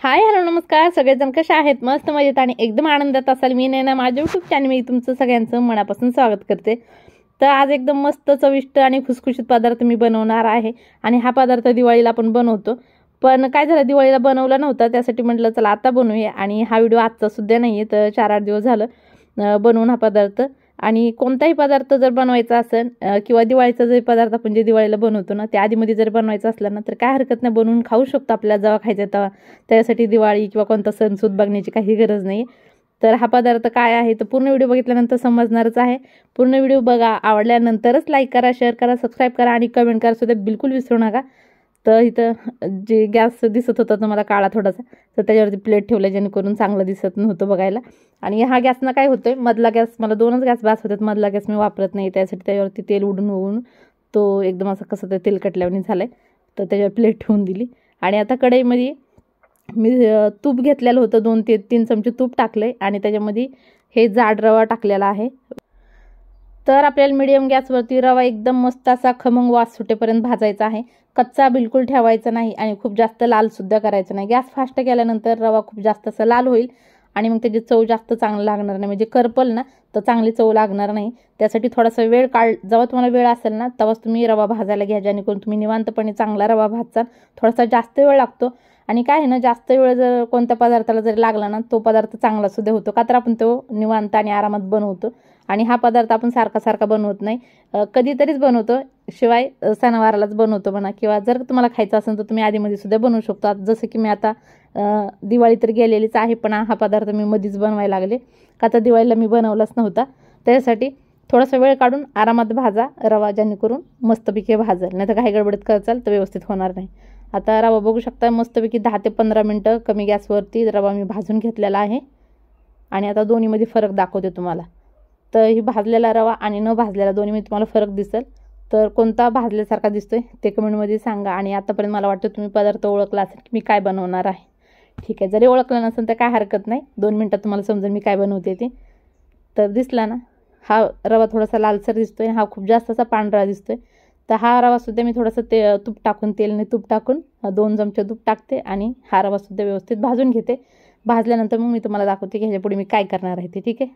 Hi hello नमस्कार सगळेजण कसे आहेत मस्त मजेत आणि एकदम आनंदात असाल मी नैना माझ्या यूट्यूब चॅनल मी तुमचं सगळ्यांचं मनापासून स्वागत करते। तर आज एकदम मस्त चविष्ट आणि खुसखुशीत पदार्थ मी बनवणार आहे आणि हा पदार्थ दिवाळीला आपण बनवतो। पण काय झालं दिवाळीला बनवला नव्हता त्यासाठी म्हटलं चला आता बनवूया आणि हा व्हिडिओ आजचा सुद्धा नाहीये तर 4-8 दिवस झालं बनवून हा पदार्थ। आणि कोणताही पदार्थ जर बनवायचा असेल किंवा दिवाळीचा जर पदार्थ आपण जे दिवाळीला बनवतो ना त्या आधीमध्ये जर बनवायचा असला ना तर काय हरकत नाही बनवून खाऊ शकतो आपल्याला जेव्हा खायचं तेव्हा। त्यासाठी दिवाळी किंवा कोणता सण सूद बघण्याची काही गरज नाही। तर हा पदार्थ काय आहे तर पूर्ण व्हिडिओ बघितल्यानंतर समजणारच आहे। पूर्ण व्हिडिओ बघा आवडल्यानंतरच लाईक करा शेअर करा सबस्क्राईब करा आणि कमेंट करा सुद्धा बिलकुल विसरू नका। तर इथं जे गॅस दिसत होता तुम्हाला काळा थोडासा तर त्याच्यावरती प्लेट ठेवलं जेणेकरून चांगलं दिसत नव्हतं बघायला। आणि हा गॅसनं काय होतंय मधला गॅस मला 2च गॅस बास होतात मधला गॅस मी वापरत नाही त्यासाठी त्याच्यावरती तेल उडून तो एकदम असं कसं ते तेल कटल्यावानी झालंय तर त्याच्यावर प्लेट ठेवून दिली। आणि आता कढईमध्ये मी तूप घेतलेलं होतं 2 ते 3 चमचे तूप टाकले आणि त्याच्यामध्ये हे जाड रवा टाकलेला आहे। तर आपल्याला मीडियम गॅसवरती रवा एकदम मस्त असा खमंग वास सुटेपर्यंत भाजायचा आहे। कच्चा बिलकुल ठेवायचा नाही आणि खूप जास्त लाल सुद्धा करायचं नाही। गॅस फास्ट केल्यानंतर रवा खूप जास्त असा लाल होईल आणि मग त्याची चव जास्त चांगली लागणार नाही म्हणजे करपल ना तर चांगली चव लागणार नाही। त्यासाठी थोडासा वेळ जेव्हा तुम्हाला वेळ असेल ना तेव्हाच तुम्ही रवा भाजायला घ्या जेणेकरून तुम्ही निवांतपणे चांगला रवा भाजचाल। थोडासा जास्त वेळ लागतो आणि काय आहे ना जास्त वेळ जर कोणत्या पदार्थाला जर लागला ना तो पदार्थ चांगला सुद्धा होतो का तर आपण तो निवांत आणि आरामात बनवतो। आणि हा पदार्थ आपण सारखा बनवत नाही कधीतरीच बनवतो शिवाय सणावारालाच बनवतो म्हणा किंवा जर तुम्हाला खायचं असेल तर तुम्ही आधीमध्ये सुद्धा बनवू शकता। जसं की मी आता दिवाळी तर गेलेलीच आहे पण हा पदार्थ मी मध्येच बनवायला लागले का तर दिवाळीला मी बनवलाच नव्हता। त्यासाठी थोडासा वेळ काढून आरामात भाजा रवा जेणेकरून मस्तपैकी भाजेल नाही तर काही गडबडीत करचाल तर व्यवस्थित होणार नाही। आता रवा बघू शकता मस्तपैकी 10 ते 15 मिनटं कमी गॅसवरती रवा मी भाजून घेतलेला आहे। आणि आता दोन्हीमध्ये फरक दाखवते तुम्हाला। तर ही भाजलेला रवा आणि न भाजलेला दोन्हीमध्ये तुम्हाला फरक दिसेल तर कोणता भाजल्यासारखा दिसतोय ते कमेंटमध्ये सांगा। आणि आतापर्यंत मला वाटतं तुम्ही पदार्थ ओळखला असेल की मी काय बनवणार आहे। ठीक आहे जरी ओळखलं नसेल तर काय हरकत नाही 2 मिनिटात तुम्हाला समजेल मी काय बनवते ते। तर दिसला ना हा रवा थोडासा लालसर दिसतोय हा खूप जास्त असा पांढरा दिसतोय। तर हा रवा सुद्धा मी थोडंसं तूप टाकून तेलने तूप टाकून 2 चमचे तूप टाकते आणि हा रवा सुद्धा व्यवस्थित भाजून घेते। भाजल्यानंतर मग मी तुम्हाला दाखवते की ह्याच्यापुढे मी काय करणार आहे ते ठीक आहे।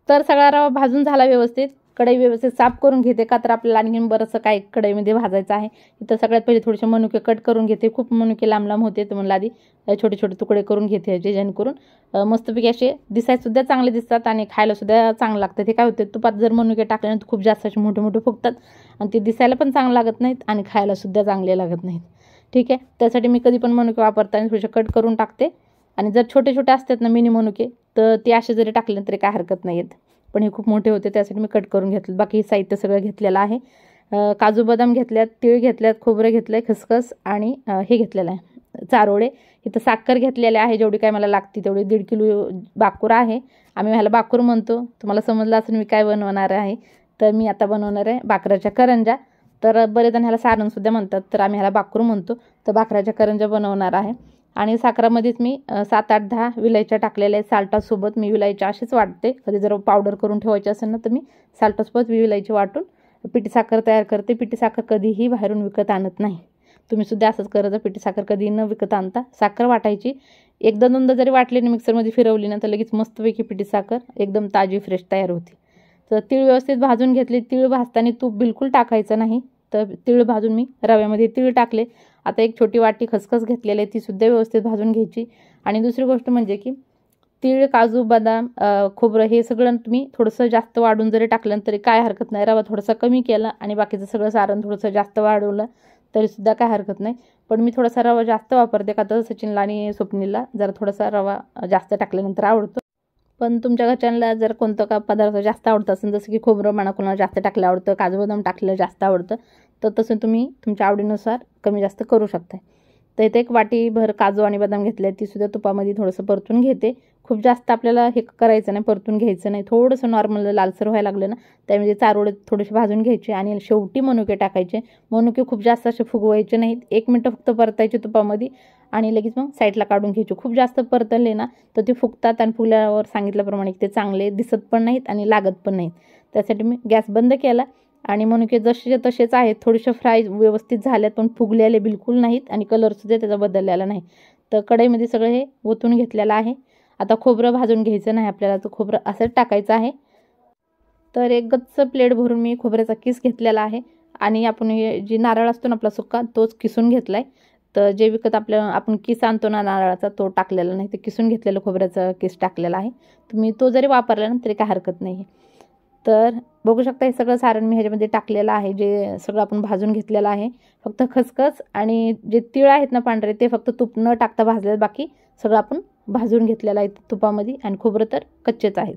तर सगळा रवा भाजून झाला व्यवस्थित कढई व्यवस्थित साफ करून घेते का तर आपल्याला आणखीन बरंचसं काय कढईमध्ये भाजायचं आहे। इथं सगळ्यात पहिले थोडेसे मनुके कट करून घेते खूप मनुके लांब होते तर म्हणलं आधी छोटे छोटे तुकडे करून घेते जेणेकरून मस्तपैकी असे दिसायला सुद्धा चांगले दिसतात आणि खायला सुद्धा चांगलं लागतं। ते काय होते तुपात जर मनुके टाकल्यानंतर खूप जास्त असे मोठे फुगतात आणि ते दिसायला पण चांगलं लागत नाहीत आणि खायला सुद्धा चांगले लागत नाहीत। ठीक आहे त्यासाठी मी कधी पण मनुके वापरताना थोडेसे कट करून टाकते आणि जर छोटे असतात ना मिनी मनुके तर ते असे जरी टाकले तरी काय हरकत नाही येत पण हे खूप मोठे होते त्यासाठी मी कट करून घेतले। बाकी साहित्य सगळं घेतलेलं आहे काजू बदाम घेतल्यात तीळ घेतल्यात खोबरं घेतलंय खसखस आणि हे घेतलेलं आहे चारोळे। इथं साखर घेतलेले आहे जेवढी काय मला लागते तेवढी 1.5 किलो बाकूर आहे आम्ही ह्याला बाकूर म्हणतो। तुम्हाला समजलं असेल मी काय बनवणार आहे तर मी आता बनवणार आहे बाकराच्या करंजा। तर बरेच जण ह्याला सारण सुद्धा म्हणतात तर आम्ही ह्याला बाकूर म्हणतो। तर बाकराच्या करंजा बनवणार आहे आणि साखरामध्येच मी 7-8-10 विलायच्या टाकलेल्या आहेत साल्टासोबत मी विलायच्या अशीच वाटते कधी जर पावडर करून ठेवायची असेल ना तर मी साल्टासोबत विलायची वाटून पिठी साखर तयार करते। पिठी साखर कधीही बाहेरून विकत आणत नाही तुम्ही सुद्धा असंच करत पिठी साखर कधी न विकत आणता साखर वाटायची 1-2दा जरी वाटली ना मिक्सरमध्ये फिरवली ना तर लगेच मस्तपैकी पिठी साखर एकदम ताजी फ्रेश तयार होती। तर तीळ व्यवस्थित भाजून घेतले तीळ भाजताना तूप बिलकुल टाकायचं नाही तर तीळ भाजून मी रव्यामध्ये तीळ टाकले। आता एक छोटी वाटी खसखस घेतलेली आहे ती सुद्धा व्यवस्थित भाजून घ्यायची। आणि दुसरी गोष्ट म्हणजे की तीळ काजू बदाम खोबरं हे सगळं तुम्ही थोडंसं जास्त वाढून जरी टाकलं तरी काय हरकत नाही। रवा थोडासा कमी केला आणि बाकीचं सगळं सारण थोडंसं जास्त वाढवलं तरी सुद्धा काय हरकत नाही। पण मी थोडासा रवा जास्त वापरते का तर सचिनला आणि स्वप्नीलला जर थोडासा रवा जास्त टाकल्यानंतर आवडतो। पण तुमच्या घरच्यांना जर कोणतं का पदार्थ जास्त आवडतं असेल जसं की खोबरं म्हणा कोणाला जास्त टाकलं आवडतं काजू बदाम टाकलेलं जास्त आवडतं तर तसं तुम्ही तुमच्या आवडीनुसार कमी जास्त करू शकता। तर इथे एक वाटीभर काजू आणि बदाम घेतले ती सुद्धा तुपामध्ये थोडंसं परतून घेते। खूप जास्त आपल्याला हे करायचं नाही परतून घ्यायचं नाही थोडंसं नॉर्मल लालसर व्हायला लागलं ना त्यामध्ये चारोळे थोडेसे भाजून घ्यायचे आणि शेवटी मनुके टाकायचे। मनुके खूप जास्त असे फुगवायचे नाहीत 1 मिनिट फक्त परतायचे तुपामध्ये आणि लगेच मग साईडला काढून घ्यायचे। खूप जास्त परतले ना तर ते फुगतात आणि फुगल्यावर सांगितल्याप्रमाणे ते चांगले दिसत पण नाहीत आणि लागत पण नाहीत। त्यासाठी मी गॅस बंद केला आणि मनुके जसेच्या तसेच आहेत, थोडेसे फ्राय व्यवस्थित झाल्यात पण फुगलेले बिलकुल नाहीत आणि कलरसुद्धा त्याचा बदललेला नाही. तर कढईमध्ये सगळं हे ओतून घेतलेलं आहे. आता खोबरं भाजून घ्यायचं नाही आपल्याला, तर खोबरं असंच टाकायचं आहे. तर एक गच्च प्लेट भरून मी खोबऱ्याचा किस घेतलेला आहे आणि आपण हे जे नारळ असतो ना आपला सुक्का, तोच किसून घेतला आहे. तर जे विकत आपण किस आणतो ना नारळाचा, तो टाकलेला नाही, ते किसून घेतलेलं खोबऱ्याचा किस टाकलेला आहे. तुम्ही तो जरी वापरला ना तरी काय हरकत नाही. तर बघू शकता हे सगळं सारण मी ह्याच्यामध्ये टाकलेलं आहे, जे सगळं आपण भाजून घेतलेलं आहे. फक्त खसखस आणि जे तीळ आहेत ना पांढरे, ते फक्त तूप न टाकता भाजले, बाकी सगळं आपण भाजून घेतलेलं आहे तुपामध्ये. आणि खोबरं तर कच्चेच आहेत.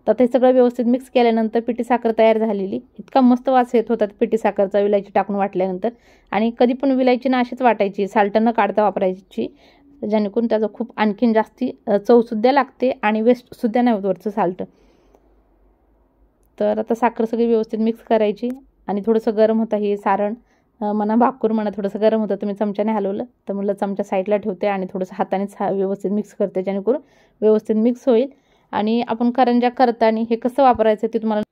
तर ते सगळं व्यवस्थित मिक्स केल्यानंतर पिठी साखर तयार झालेली. इतका मस्त वास येत होता पिठी साखरचा विलायची टाकून वाटल्यानंतर. आणि कधी पण विलायची ना अशीच वाटायची, साल्ट न काढता वापरायची, जेणेकरून त्याचं खूप आणखीन जास्ती चवसुद्धा लागते आणि वेस्टसुद्धा नाही होत वरचं साल्ट. तर आता साखर सगळी व्यवस्थित मिक्स करायची. आणि थोडंसं गरम होतं हे सारण, म्हणा भाकूर म्हणा, थोडंसं गरम होतं. तर मी चमच्याने हलवलं, तर म्हटलं चमचा साईडला ठेवते आणि थोडंसं हातानेच व्यवस्थित मिक्स करते, जेणेकरून व्यवस्थित मिक्स होईल. आणि आपण करंजा करताना हे कसं वापरायचं ते तुम्हाला,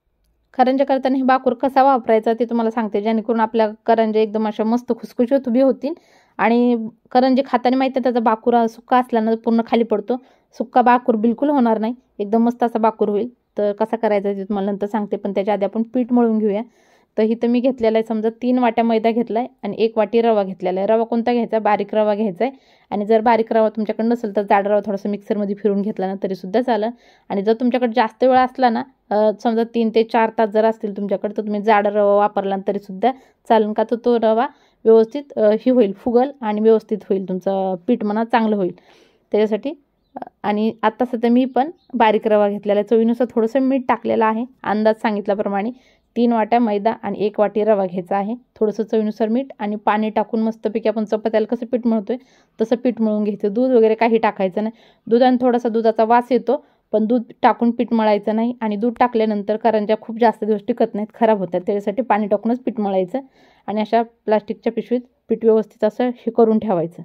करंजा करताना हे बाकूर कसा वापरायचा ते तुम्हाला सांगते, जेणेकरून आपल्या करंजा एकदम अशा मस्त खुसखुशीत उभी होतील. आणि करंजे खाताना माहिती आहे त्याचा बाकूर सुक्का असला ना पूर्ण खाली पडतो, सुक्का बाकूर बिलकुल होणार नाही, एकदम मस्त असा बाकूर होईल. तर कसा करायचा ते तुम्हाला नंतर सांगते, पण त्याच्या आधी आपण पीठ मळून घेऊया. तर इथं मी घेतलेला आहे समजा 3 वाट्या मैदा घेतला आहे आणि 1 वाटी रवा घेतलेला आहे. रवा कोणता घ्यायचा, बारीक रवा घ्यायचा आहे. आणि जर बारीक रवा तुमच्याकडे नसेल तर जाड रवा थोडासा मिक्सरमध्ये फिरून घेतला ना तरीसुद्धा चालेल. आणि जर तुमच्याकडे जास्त वेळ असला ना, समजा 3 ते 4 तास जर असतील तुमच्याकडे, तर तुम्ही जाड रवा वापरला तरीसुद्धा चालेल. का तर तो रवा व्यवस्थित ही होईल, फुगल आणि व्यवस्थित होईल, तुमचं पीठ म्हणा चांगलं होईल त्याच्यासाठी. आणि आता सध्या मी पण बारीक रवा घेतलेला आहे. चवीनुसार थोडंसं मीठ टाकलेलं आहे, अंदाज सांगितल्याप्रमाणे. 3 वाट्या मैदा आणि 1 वाटी रवा घ्यायचा आहे. थोडंसं चवीनुसार मीठ आणि पाणी टाकून मस्तपैकी आपण चपात्याला कसं पीठ मळतोय तसं पीठ मळून घ्यायचं. दूध वगैरे काही टाकायचं नाही. दुधाने थोडासा दुधाचा वास येतो, पण दूध टाकून पीठ मळायचं नाही. आणि दूध टाकल्यानंतर करंज्या खूप जास्त दिवस टिकत नाहीत, खराब होतात. त्याच्यासाठी पाणी टाकूनच पीठ मळायचं. आणि अशा प्लास्टिकच्या पिशवीत पीठ व्यवस्थित असं हे करून ठेवायचं.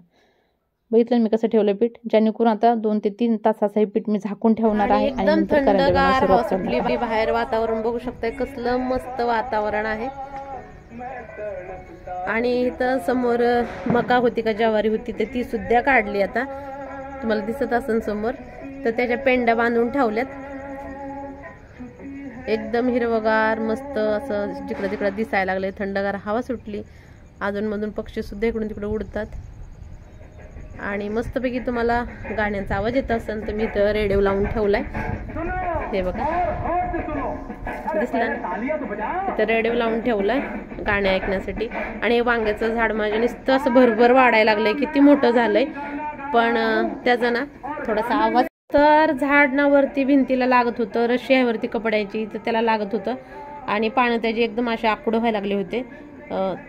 बघितलं मी कसं ठेवलं पीठ, जेणेकरून आता 2 ते 3 तासाचं हे पीठ मी झाकून ठेवणार आहे. आणि नंतर सुटली बाहेर वातावरण बघू शकताय, कसलं मस्त वातावरण आहे. आणि इथं समोर मका होती का ज्वारी होती तर ती सुद्धा काढली, आता तुम्हाला दिसत असेल समोर. तर त्याच्या पेंड्या बांधून ठेवल्यात, एकदम हिरवगार मस्त असं जिकडं तिकडं दिसायला लागले. थंडगार हवा सुटली, अजूनमधून पक्षी सुद्धा इकडून तिकडे उडतात. आणि मस्तपैकी तुम्हाला गाण्यांचा आवाज येत असेल तर मी इथं रेडिओ लावून ठेवलाय, हे बघा दिसला ना, इथं रेडिओ लावून ठेवलाय गाणे ऐकण्यासाठी. आणि वांग्याचं झाड माझ्या नुसतं असं भरभर वाढायला लागलंय, किती मोठं झालंय, पण त्याचा ना थोडासा आवाज. तर झाड ना वरती भिंतीला लागत होतं, रशी आहे वरती कपड्याची, तर त्याला लागत होतं. आणि पानं त्याची एकदम असे आकडे व्हायला लागले होते.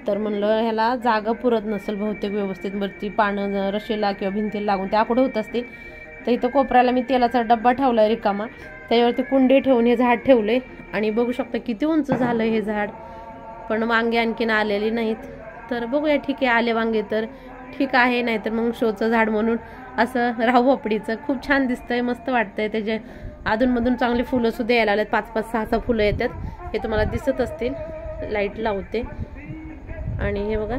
तर म्हणलं ह्याला जागा पुरत नसेल बहुतेक व्यवस्थित, वरती पानं रशीला किंवा भिंतीला लागून ते आकडे होत असतील. तर इथं कोपऱ्याला मी तेलाचा डब्बा ठेवला आहे रिकामा, त्याच्यावरती कुंडी ठेवून हे झाड ठेवले. आणि बघू शकता किती उंच झालं हे झाड, पण वांगे आणखीन आलेली नाहीत. तर बघूया, ठीक आहे, आले वांगे तर ठीक आहे, नाहीतर मग शोचं झाड म्हणून असं राहू आपडीचं. खूप छान दिसतंय, मस्त वाटतंय. त्याचे अधूनमधून चांगली फुलं सुद्धा यायला लागलेत, 5-5, 6-6 फुलं येतात, हे तुम्हाला दिसत असतील. लाईट लावते. आणि हे बघा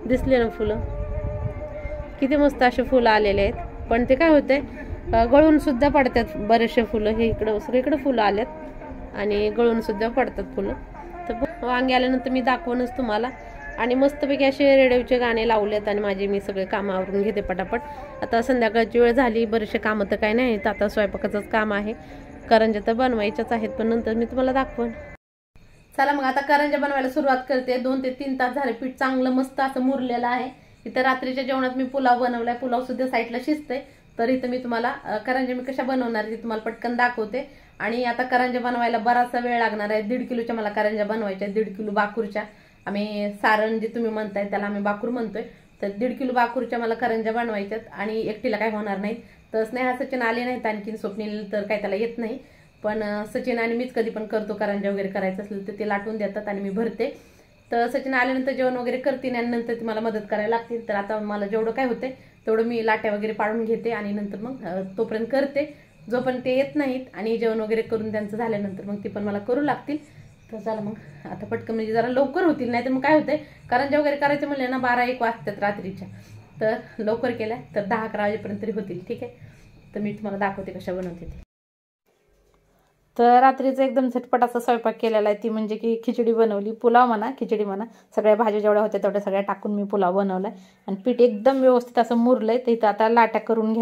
दिसले ना फुलं, किती मस्त असे फुलं आलेले आहेत. पण ते काय होते, गळून सुद्धा पडतात बरेचसे फुलं. हे इकडं सगळीकडे फुलं आल्यात आणि गळून सुद्धा पडतात फुलं. तर वांगे आल्यानंतर मी दाखवूनच तुम्हाला. आणि मस्तपैकी असे रेडिओचे गाणे लावलेत आणि माझे मी सगळे कामं आवरून घेते पटापट. आता संध्याकाळची वेळ झाली, बरेचसे कामं तर काय नाही, तर आता स्वयंपाकाचंच काम आहे. करंज्या तर बनवायच्याच आहेत, पण नंतर मी तुम्हाला दाखवेन. चला मग आता करंज्या बनवायला सुरुवात करते. 2 ते 3 तास झाले, पीठ चांगलं मस्त असं मुरलेलं आहे. इथं रात्रीच्या जेवणात मी पुलाव बनवलाय, पुलाव सुद्धा साईडला शिजतंय. तर इथं मी तुम्हाला करंज्या मी कशा बनवणार ते तुम्हाला पटकन दाखवते. आणि आता करंज्या बनवायला बराचसा वेळ लागणार आहे. 1.5 किलोच्या मला करंज्या बनवायच्या, 1.5 किलो बाकूरच्या. आम्ही सारण जे तुम्ही म्हणताय त्याला आम्ही बाकूर म्हणतोय. तर 1.5 किलो बाकूरच्या मला करंज्या बनवायच्यात आणि एकटीला काय होणार नाही. तर स्नेहा सचिन आले नाहीत, आणखीन स्वप्नील तर काय त्याला येत नाही, पण सचिन आणि मीच कधी पण करतो. करंज्या वगैरे करायचं असेल तर ते लाटून देतात आणि मी भरते. तर सचिन आल्यानंतर जेवण वगैरे करतील आणि नंतर ती मला मदत करायला लागतील. तर आता मला जेवढं काय होते तेवढं मी लाट्या वगैरे पाडून घेते आणि नंतर मग तोपर्यंत करते, जोपर्यंत ते येत नाहीत. आणि जेवण वगैरे करून त्यांचं झाल्यानंतर मग ती पण मला करू लागतील. तर चला मग आता पटकन म्हणजे जरा लवकर होतील, नाही तर मग काय होतंय करंजा वगैरे करायचं म्हणलं ना 12-1 वाजतात रात्रीच्या, तर लवकर केल्या तर 10-11 वाजेपर्यंत तरी होतील. ठीक आहे, तर मी तुम्हाला दाखवते कशा बनवते ते. तर रात्रीचा एकदम झटपट असा स्वयंपाक केलेला आहे, ती म्हणजे की खिचडी बनवली, पुलाव म्हणा खिचडी म्हणा, सगळ्या भाज्या जेवढ्या होत्या तेवढ्या सगळ्या टाकून मी पुलाव बनवला आहे. आणि पीठ एकदम व्यवस्थित असं मुरलंय. तर इथं आता लाट्या करून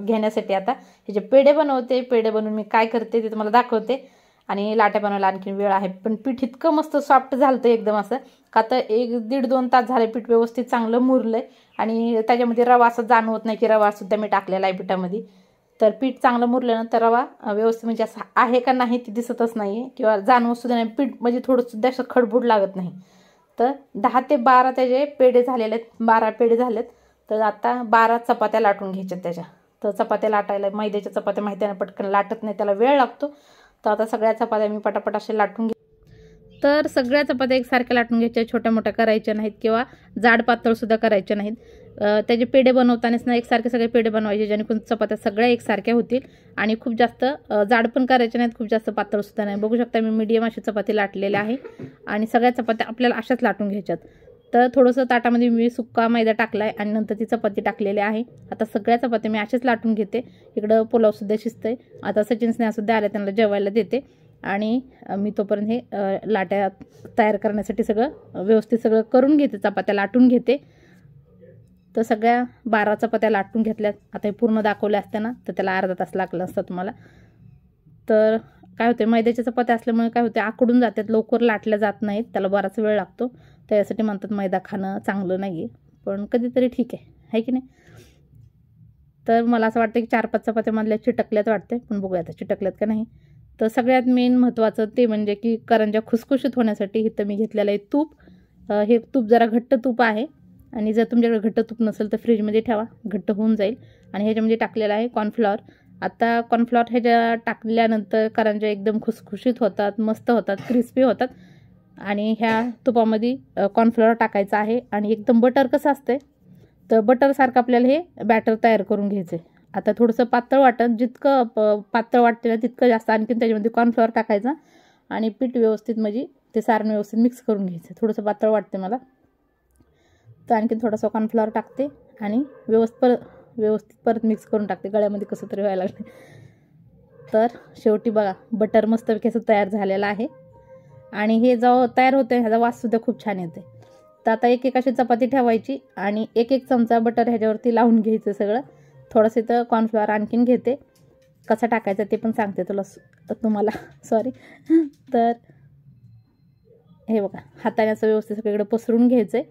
घेण्यासाठी आता हे जे पेढे बनवते, पेढे बनवून मी काय करते ते तुम्हाला दाखवते. आणि लाट्या बनवायला आणखी वेळ आहे, पण पीठ इतकं मस्त सॉफ्ट झालं एकदम असं, का तर 1-1.5-2 तास झाले पीठ व्यवस्थित चांगलं मुरलंय. आणि त्याच्यामध्ये रवा असं जाणवत नाही की रवासुद्धा मी टाकलेला आहे पिठामध्ये. तर पीठ चांगलं मुरल्यानंतर रवा व्यवस्थित म्हणजे असं आहे का नाही ते दिसतच नाही आहे, किंवा जाणवतसुद्धा नाही. पीठ म्हणजे थोडंसुद्धा असं खडबूड लागत नाही. तर 10 ते 12 त्याचे पेढे झालेले आहेत, 12 पेढे झालेत. तर आता 12 चपात्या लाटून घ्यायच्यात त्याच्या. तर चपात्या लाटायला मैद्याच्या चपात्या माहिती आहे ना, पटकन लाटत नाही, त्याला वेळ लागतो. तर आता सगळ्या चपात्या मी पटापट असे लाटून तर सगळ्या चपात्या एकसारख्या लाटून घ्यायच्या, छोट्या मोठ्या करायच्या नाहीत किंवा जाड पातळसुद्धा करायच्या नाहीत. त्याचे पेढे बनवतानाच ना एकसारखे सगळे पेढे बनवायचे, जेणेकरून चपात्या सगळ्या एकसारख्या होतील. आणि खूप जास्त जाड पण करायचे नाहीत, खूप जास्त पातळसुद्धा नाही. बघू शकता मी मीडियम अशी चपाती लाटलेल्या आहे. आणि सगळ्या चपात्या आपल्याला अशाच लाटून घ्यायच्यात. तर थोडंसं ताटामध्ये मी सुक्का मैदा टाकला आहे आणि नंतर ती चपाती टाकलेली आहे. आता सगळ्या चपात्या मी अशाच लाटून घेते. इकडं पुलावसुद्धा शिजतंय. आता सचिन स्नेहासुद्धा आले, त्यांना जेवायला देते. आणि मी तोपर्यंत हे लाट्या तयार करण्यासाठी सगळं व्यवस्थित सगळं करून घेते, चपात्या लाटून घेते. तर सगळ्या 12 चपात्या लाटून घेतल्यात. आता हे पूर्ण दाखवल्या असत्या ना तर त्याला अर्धा तास लागला असता तुम्हाला. तर काय होते, मैद्याच्या चपात्या असल्यामुळे काय होते, आकडून जातात, लवकर लाटल्या जात नाहीत, त्याला बराच वेळ लागतो. त्यासाठी म्हणतात मैदा खाणं चांगलं नाही आहे, पण कधीतरी ठीक आहे की नाही. तर मला असं वाटतं की 4-5 चपात्या मधल्या चिटकल्यात वाटते, पण बघूया आता चिटकल्यात का नाही. तर सगळ्यात मेन महत्त्वाचं ते म्हणजे की करंज्या खुसखुशीत होण्यासाठी इथं मी घेतलेलं आहे तूप. हे तूप जरा घट्ट तूप आहे. आणि जर तुमच्याकडे घट्ट तूप नसेल तर फ्रीजमध्ये ठेवा, घट्ट होऊन जाईल. आणि ह्याच्यामध्ये टाकलेलं आहे कॉर्नफ्लॉवर. आता कॉर्नफ्लॉवर ह्याच्या टाकल्यानंतर करंज्या एकदम खुसखुशीत होतात, मस्त होतात, क्रिस्पी होतात. आणि ह्या तुपामध्ये कॉर्नफ्लॉवर टाकायचं आहे. आणि एकदम बटर कसं असतंय, तर बटरसारखं आपल्याला हे बॅटर तयार करून घ्यायचं आहे. आता थोडंसं पातळ वाटतं, जितकं पातळ वाटतं ना तितकं जास्त आणखीन त्याच्यामध्ये कॉर्नफ्लॉवर टाकायचं. आणि पीठ व्यवस्थित म्हणजे ते सारण व्यवस्थित मिक्स करून घ्यायचं. थोडंसं पातळ वाटते मला, तर आणखीन थोडासा कॉर्नफ्लॉवर टाकते आणि व्यवस्थित परत मिक्स करून टाकते. गळ्यामध्ये कसं तरी व्हायला लागले. तर शेवटी बघा बटर मस्तपैकी असं तयार झालेलं आहे. आणि हे जो तयार होतं ह्याचा वाससुद्धा खूप छान येते. तर आता एक अशी चपाती ठेवायची आणि 1 चमचा बटर ह्याच्यावरती लावून घ्यायचं सगळं. थोडंसं इथं कॉर्नफ्लॉवर आणखीन घेते, कसा टाकायचा ते पण सांगते तुम्हाला सॉरी. तर हे बघा हाताने असं व्यवस्थित सगळीकडे पसरून घ्यायचं आहे.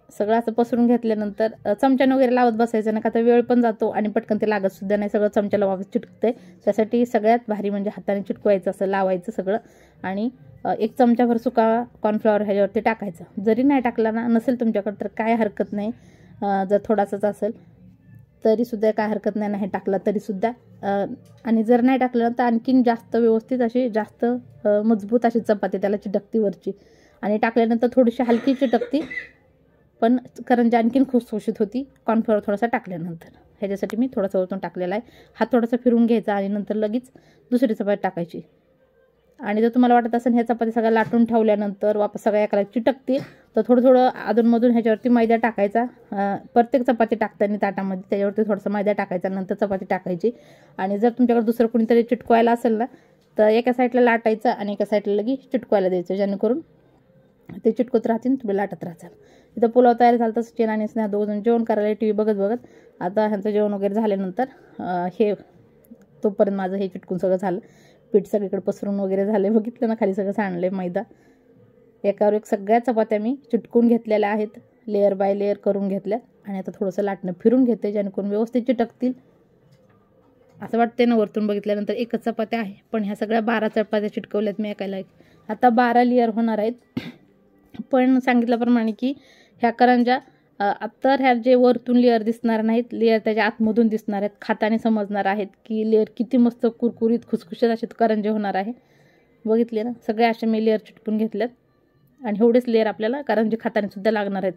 सगळं असं पसरून घेतल्यानंतर चमच्याने वगैरे लावत बसायचं नाही, का तर वेळ पण जातो आणि पटकन ते लागतसुद्धा नाही, सगळं चमच्याला वापस चिटकते. त्यासाठी सगळ्यात भारी म्हणजे हाताने चिटकवायचं, असं लावायचं सगळं. आणि 1 चमचाभर सुका कॉर्नफ्लॉवर ह्याच्यावरती टाकायचं. जरी नाही टाकला ना, नसेल तुमच्याकडे तर काय हरकत नाही, जर थोडासाच असेल तरीसुद्धा काय हरकत नाही हे टाकला तरीसुद्धा. आणि जर नाही टाकलं तर आणखीन जास्त व्यवस्थित अशी जास्त मजबूत अशी चपाती त्याला चिटकती वरची. आणि टाकल्यानंतर थोडीशी हलकी चिटकती, पण करंजी आणखीन खुसखुशीत होती कॉर्नफ्लॉवर थोडासा टाकल्यानंतर. ह्याच्यासाठी मी थोडासा वरतून टाकलेला आहे. हात थोडासा फिरून घ्यायचा आणि नंतर लगेच दुसरी चपाती टाकायची. आणि जर तुम्हाला वाटत असेल ह्या चपाती सगळ्या लाटून ठेवल्यानंतर वापस सगळ्या एकाला चिटकतील, तर थोडं अधूनमधून ह्याच्यावरती मैदा टाकायचा. प्रत्येक चपाती टाकताना ताटामध्ये त्याच्यावरती थोडासा मैदा टाकायचा, नंतर चपाती टाकायची. आणि जर तुमच्याकडे दुसरं कोणीतरी चिटकवायला असेल ना, तर एका साईडला लाटायचं आणि एका साईडला लगेच चिटकवायला द्यायचं, जेणेकरून ते चिटकत राहतील, तुम्ही लाटत राहाल. इथं पुलाव तयार झाला. तर सचिन आणि स्नेहा दोघंजण जेवण करायला टी व्ही बघत. आता ह्यांचं जेवण वगैरे झाल्यानंतर तोपर्यंत माझं हे चिटकून सगळं झालं. पीठ सगळीकडे पसरून वगैरे झाले, बघितलं ना, खाली सगळं सांडले मैदा. एकावर एक सगळ्या चपात्या मी चिटकून घेतलेल्या आहेत, लेअर बाय लेअर करून घेतल्या. आणि आता थोडंसं लाटणं फिरून घेते, जेणेकरून व्यवस्थित चिटकतील. असं वाटते ना वरतून बघितल्यानंतर एकच चपात्या आहे, पण ह्या सगळ्या 12 चपात्या चिटकवल्यात मी एकाला एक. आता 12 लेअर होणार आहेत. पण सांगितल्याप्रमाणे की ह्या करंज्या तर ह्या जे वरतून लेअर दिसणार नाहीत, लेअर त्याच्या आतमधून दिसणार आहेत. खाताने समजणार आहेत की लेअर किती मस्त कुरकुरीत खुसखुशीत असे करंजे होणार आहे. बघितले ना, सगळे असे मी लेअर चिटकून घेतल्यात. आणि एवढेच लेअर आपल्याला करंजे खाताने सुद्धा लागणार आहेत.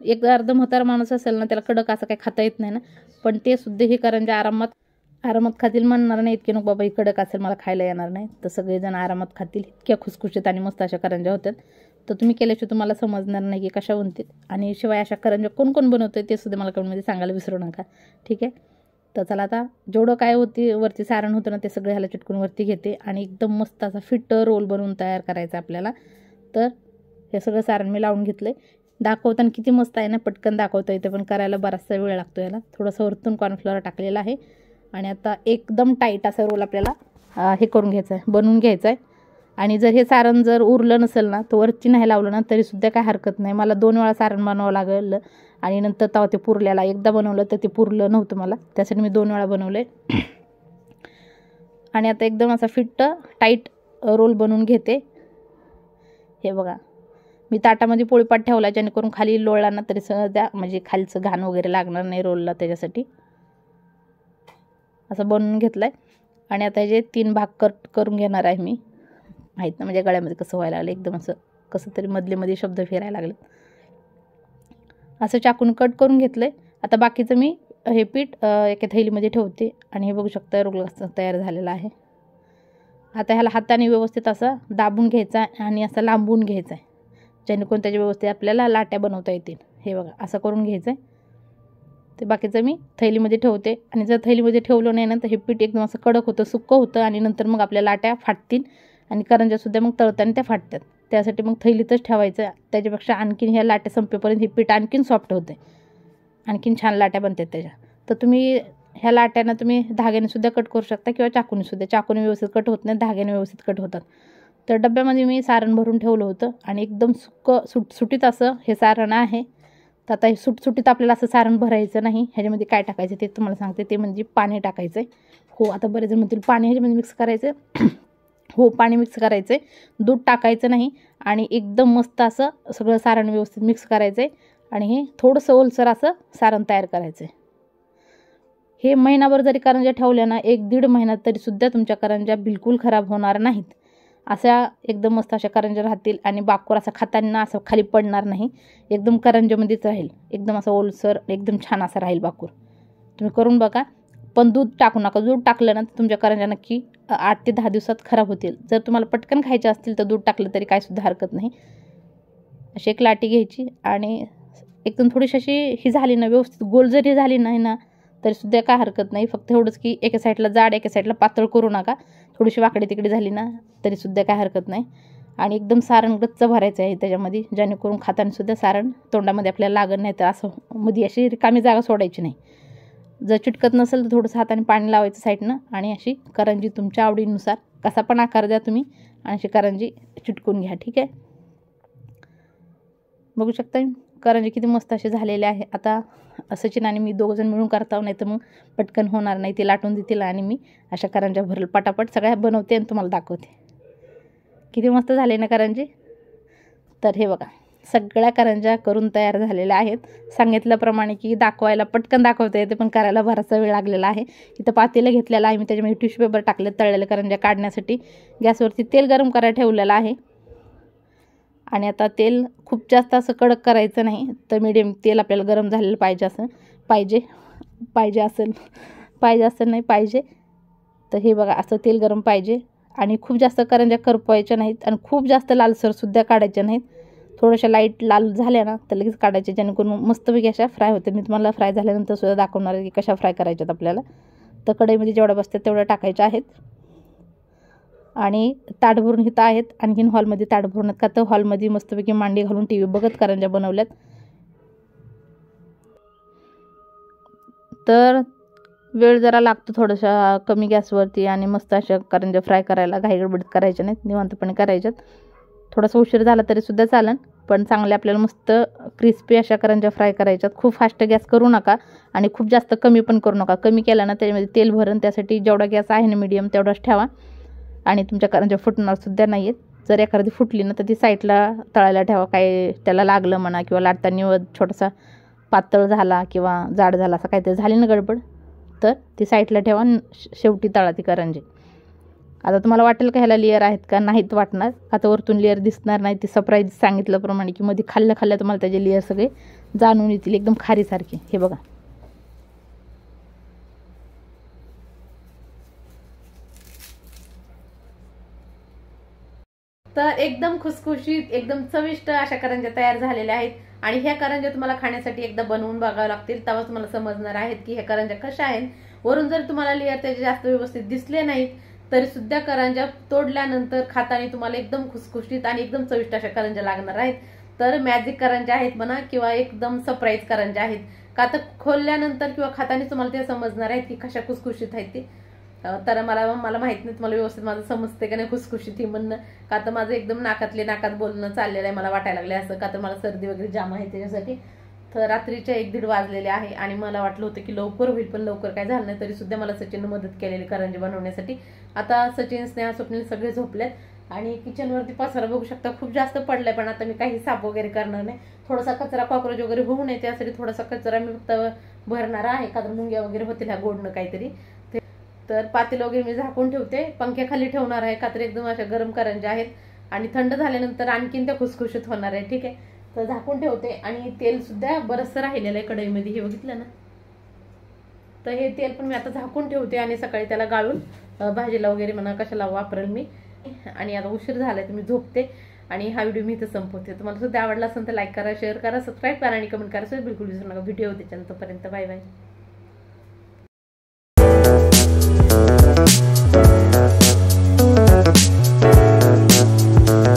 एक अर्ध म्हातारा माणूस असेल ना, त्याला कडक असं काही खाता येत नाही ना, पण ते सुद्धा हे करंजे आरामात आरामात खातील म्हणणार नाहीत की नको बाबा ही कडक असेल मला खायला येणार नाही, तर सगळेजण आरामात खातील. इतक्या खुसखुशीत आणि मस्त अशा करंज्या होतात. तर तुम्ही केल्याशिवाय तुम्हाला समजणार नाही की कशा बनतील. आणि शिवाय अशा करंज्या कोण कोण बनवतं ते सुद्धा मला कमेंटमध्ये सांगायला विसरू नका. ठीक आहे. तर चला आता जेवढं काय वरती सारण होतं ना ते सगळं ह्याला चिटकून वरती घेते आणि एकदम मस्त असा फिट रोल बनवून तयार करायचा आपल्याला. तर हे सगळं सारण मी लावून घेतलं आहे. दाखवताना किती मस्त आहे ना, पटकन दाखवता येते पण करायला बराचसा वेळ लागतो याला. थोडंसं वरतून कॉर्नफ्लॉवर टाकलेलं आहे आणि आता एकदम टाईट असा रोल आपल्याला हे करून घ्यायचा आहे, बनवून घ्यायचा आहे. आणि जर हे सारण जर उरलं नसेल ना तर वरची नाही लावलं ना तरीसुद्धा काय हरकत नाही. मला 2 वेळा सारण बनवावं लागलं आणि नंतर तेव्हा ते पुरल्याला एकदा बनवलं तर ते पुरलं नव्हतं मला, त्यासाठी मी 2 वेळा बनवले. आणि आता एकदम असा फिट टाईट रोल बनवून घेते. हे बघा मी ताटामध्ये पोळीपाट ठेवला जेणेकरून खाली लोळला ना तरी सध्या म्हणजे खालचं घाण वगैरे लागणार नाही रोलला, त्याच्यासाठी असं बनवून घेतलं आहे. आणि आता हे 3 भाग कट करून घेणार आहे मी. माहीत ना म्हणजे गळ्यामध्ये कसं व्हायला लागलं, एकदम असं कसं तरी मधले शब्द फिरायला लागले. असं चाकून कट करून घेतलं आहे. आता बाकीचं मी हे पीठ एका थैलीमध्ये ठेवते आणि हे बघू शकता रोल कसं तयार झालेला आहे. आता ह्याला हाताने व्यवस्थित असं दाबून घ्यायचा आणि असं लांबून घ्यायचं आहे जेणेकरून त्याच्या व्यवस्थित आपल्याला लाट्या बनवता येतील. हे बघा असं करून घ्यायचं आहे. ते बाकीचं मी थैलीमध्ये ठेवते आणि जर थैलीमध्ये ठेवलं नाही ना तर हे पीठ एकदम असं कडक होतं, सुक्कं होतं आणि नंतर मग आपल्या लाट्या फाटतील आणि करंज्यासुद्धा मग तळताना त्या फाटतात. त्यासाठी मग थैलीतच ठेवायचं. त्याच्यापेक्षा आणखीन ह्या लाट्या संपेपर्यंत हे पीठ आणखीन सॉफ्ट होते, आणखीन छान लाट्या बनतात त्याच्या. तर तुम्ही ह्या लाट्यांना तुम्ही धाग्यानेसुद्धा कट करू शकता किंवा चाकूनेसुद्धा. चाकूने व्यवस्थित कट होत नाही, धाग्याने व्यवस्थित कट होतात. तर डब्यामध्ये मी सारण भरून ठेवलं होतं आणि एकदम सुटसुटीत असं हे सारण आहे. तर आता हे सुटसुटीत आपल्याला असं सारण भरायचं नाही. ह्याच्यामध्ये काय टाकायचं ते तुम्हाला सांगते, ते म्हणजे पाणी टाकायचं आहे. हो आता बरेच जण म्हणतील पाणी ह्याच्यामध्ये मिक्स करायचं. हो पाणी मिक्स करायचं आहे, दूध टाकायचं नाही. आणि एकदम मस्त असं सगळं सारण व्यवस्थित मिक्स करायचं आहे आणि हे थोडंसं ओलसर असं सारण तयार करायचं आहे. हे महिनाभर जरी करंज्या ठेवल्या ना 1-1.5 महिन्यात तरीसुद्धा तुमच्या करंज्या बिलकुल खराब होणार नाहीत. अशा एकदम मस्त अशा करंज्या राहतील आणि बाकूर असा खाताना असं खाली पडणार नाही, एकदम करंज्यामध्येच राहील. एकदम असं ओलसर एकदम छान असं राहील बाकूर. तुम्ही करून बघा. पण दूध टाकू नका. दूध टाकलं ना तर तुमच्या करंज्या नक्की 8 ते 10 दिवसात खराब होतील. जर तुम्हाला पटकन खायचे असतील तर दूध टाकलं तरी काहीसुद्धा हरकत नाही. अशी एक लाटी घ्यायची आणि एकदम थोडीशी अशी ही झाली ना व्यवस्थित गोल जरी झाली नाही ना तरीसुद्धा काय हरकत नाही. फक्त एवढंच की एका साईडला जाड एका साईडला पातळ करू नका. थोडीशी वाकडी तिकडे झाली ना तरीसुद्धा काय हरकत नाही. आणि एकदम सारण गच्च भरायचं आहे त्याच्यामध्ये जेणेकरून खातानासुद्धा सारण तोंडामध्ये आपल्याला लागत नाही. तर असं मध्ये अशी रिकामी जागा सोडायची नाही. जर चिटकत नसेल तर थोडंसं हाताने पाणी लावायचं साईडनं आणि अशी करंजी तुमच्या आवडीनुसार कसा पण आकार द्या तुम्ही आणि अशी करंजी चिटकून घ्या. ठीक आहे. बघू शकता करंजी किती मस्त असे झालेले आहे. आता सचिन आणि मी 2 जण मिळून करताव, नाही तर मग पटकन होणार नाही. ते लाटून देतील आणि मी अशा करंज्या भरल पटापट सगळ्या बनवते आणि तुम्हाला दाखवते. किती मस्त झाले ना करंजी. तर हे बघा सगळ्या करंज्या करून तयार झालेल्या आहेत. सांगितल्याप्रमाणे की दाखवायला पटकन दाखवता येते पण करायला बराचसा वेळ लागलेला आहे. इथं पातेलं घेतलेलं आहे मी, त्याच्यामध्ये टिश्यू पेपर टाकले तळलेल्या करंज्या काढण्यासाठी. गॅसवरती तेल गरम करायला ठेवलेलं आहे आणि आता तेल खूप जास्त असं कडक करायचं नाही, तर मीडियम तेल आपल्याला गरम झालेलं पाहिजे पाहिजे. तर हे बघा असं तेल गरम पाहिजे आणि खूप जास्त करंज्या करपवायच्या नाहीत आणि खूप जास्त लालसरसुद्धा काढायच्या नाहीत. थोड्याशा लाईट लाल झाल्या ना तर लगेच काढायच्या जेणेकरून मस्तपैकी अशा फ्राय होते. मी तुम्हाला फ्राय झाल्यानंतर सुद्धा दाखवणार आहे की कशा फ्राय करायच्यात आपल्याला. तर कढईमध्ये जेवढ्या बसतात तेवढ्या टाकायच्या आहेत आणि ताट भरून इथं आहेत. आणखीन हॉलमध्ये ताट भरून का तर हॉलमध्ये मस्तपैकी मांडी घालून टी व्ही बघत करंज्या बनवल्यात. तर वेळ जरा लागतो थोडासा कमी गॅसवरती आणि मस्त अशा करंज्या फ्राय करायला. घाईगडबडीत करायच्या नाहीत, निवांतपणे करायच्यात. थोडासा उशीर झाला तरीसुद्धा चालेल पण चांगले आपल्याला मस्त क्रिस्पी अशा करंज्या फ्राय करायच्यात. खूप फास्ट गॅस करू नका आणि खूप जास्त कमी पण करू नका. कमी केला ना त्याच्यामध्ये तेल भरण, त्यासाठी जेवढा गॅस आहे ना मीडियम तेवढाच ठेवा आणि तुमच्या करंज्या फुटणारसुद्धा नाही आहेत. जर एखादी फुटली ना तर ती साईडला तळायला ठेवा. काय त्याला लागलं म्हणा किंवा लाटताना छोटासा पातळ झाला किंवा जाड झाला असं काहीतरी झाली ना गडबड तर ती साईडला ठेवा. शेवटी तळा ती करंजी. आता तुम्हाला वाटेल का ह्याला लेअर आहेत का? नाहीत वाटणार. आता वरतून लेअर दिसणार नाही. ती सरप्राईज सांगितल्याप्रमाणे की मध्ये खाल्ल्या तुम्हाला त्याचे लेअर सगळे जाणून येतील एकदम खारीसारखे. हे बघा तर एकदम खुसखुशीत एकदम चविष्ट अशा करंज्या तयार झालेल्या आहेत. आणि ह्या करंज्या तुम्हाला खाण्यासाठी एकदा बनवून बघावं लागतील, तेव्हा तुम्हाला समजणार आहेत की ह्या करंज्या कशा आहेत. वरून जर तुम्हाला लेअर त्याचे जास्त व्यवस्थित दिसले नाहीत तरी सुद्धा करंज्या तोडल्यानंतर खाताना तुम्हाला एकदम खुसखुशीत आणि एकदम चविष्ट अशा करंज्या लागणार आहेत. तर मॅजिक करंज्या आहेत म्हणा किंवा एकदम सरप्राईज करंज्या आहेत, का तर खोलल्यानंतर किंवा खाताना तुम्हाला ते समजणार आहेत की कशा खुसखुशीत आहेत ते. तर मला माहित नाही तुम्हाला व्यवस्थित माझं समजते का नाही खुसखुशीत ही म्हणणं, का तर माझं एकदम नाकात बोलणं चाललेलं आहे, मला वाटायला लागले असं, का तर मला सर्दी वगैरे जाम आहे त्याच्यासाठी. तर रात्रीच्या 1-1:30 वाजलेले आहे आणि मला वाटलं होतं की लवकर होईल, पण लवकर काय झालं नाही. तरी सुद्धा मला सचिनने मदत केलेली करंजी बनवण्यासाठी. आता सचिन, स्नेहा, स्वप्नील सगळे झोपलेत आणि किचनवरती पसारा बघू शकता खूप जास्त पडलाय. पण आता मी काही साफ वगैरे करणार नाही, थोडासा कचरा कॉक्रोच वगैरे होऊ नये त्यासाठी थोडासा कचरा मी फक्त भरणार आहे, का तर मुंग्या वगैरे होतील ह्या गोडनं काहीतरी. तर पातेलं वगैरे मी झाकून ठेवते, पंख्याखाली ठेवणार आहे, का तर एकदम अशा गरम करंज्या आहेत आणि थंड झाल्यानंतर आणखीन त्या खुसखुशीत होणार आहे. ठीक आहे, तर झाकून ठेवते. आणि तेल सुद्धा बरंचसं राहिलेलं आहे कढईमध्ये, हे बघितलं ना. तर हे तेल पण मी आता झाकून ठेवते आणि सकाळी त्याला गाळून भाजीला वगैरे म्हणा कशाला वापरेल मी. आणि आता उशीर झालाय तर मी झोपते आणि हा व्हिडिओ मी इथं संपवते. तुम्हाला सुद्धा आवडला असेल तर लाईक करा, शेअर करा, सबस्क्राईब करा आणि कमेंट करा. बिलकुल विसरू नका. व्हिडिओ त्याच्यानंतर बाय बाय.